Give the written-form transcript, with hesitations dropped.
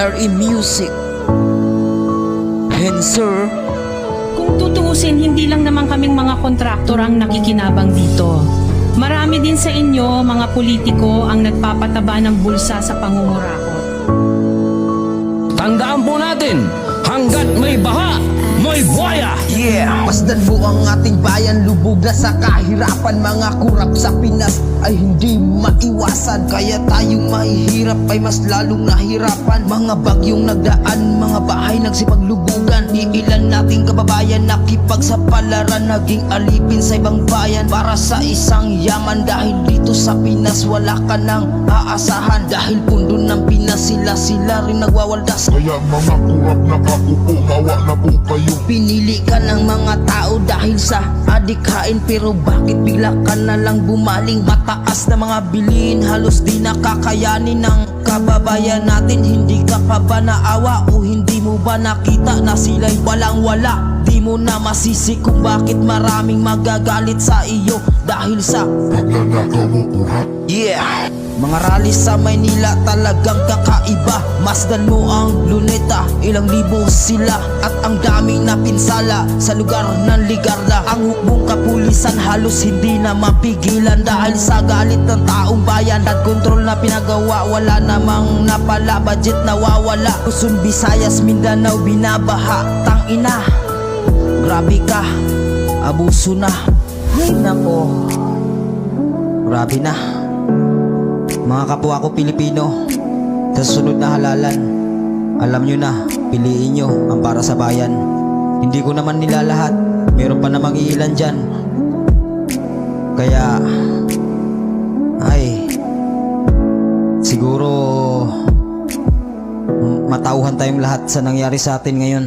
DRE Music. Henser. Kung tutuusin, hindi lang naman kaming mga kontraktor ang nakikinabang dito. Marami din sa inyo, mga politiko, ang nagpapataba ng bulsa sa pangungurakot. Tandaan po natin, hanggat may baha, may buhaya. Yeah! Masdan mo ang ating bayan, lubog na sa kahirapan. Mga kurap sa Pinas ay hindi maiwasan. Kaya tayong mahihirap ay mas lalong nahirapan. Mga bagyong nagdaan, mga bahay nagsipaglubugan. Iilan nating kababayan nakipagsapalaran, naging alipin sa ibang bayan para sa isang yaman. Dahil dito sa Pinas wala ka nang aasahan. Dahil pundo ng Pinas sila rin nagwawaldas. Kaya mga kurap nakakupo, hawa na po kayo. Pinili ka ng mga tao dahil sa adikain. Pero bakit bigla ka na lang bumaling? Mataas na mga bilihin, halos di nakakayanin ng kababayan natin. Hindi ka pa ba naawa o hindi mo ba nakita na sila'y walang wala? Di mo na masisi kung bakit maraming magagalit sa iyo dahil sa Pagnanakaw mo kurap. yeah! Mga rally sa Maynila talagang kakaiba. Masdan mo ang luneta, ilang libo sila. At ang daming napinsala sa lugar ng Ligarda. Ang hukbong kapulisan halos hindi na mapigilan dahil sa galit ng taong bayan. At kontrol na pinagawa, wala namang napala, budget nawawala. Luzon, Visayas, Mindanao, binabaha. Tangina, grabe ka, abuso na. Ay nako, grabe na. Mga kapwa ko Pilipino, sa susunod na halalan, alam nyo na, piliin nyo ang para sa bayan. Hindi ko naman nila lahat, meron pa namang iilan dyan. Kaya, ay, siguro matauhan tayong lahat sa nangyari sa atin ngayon.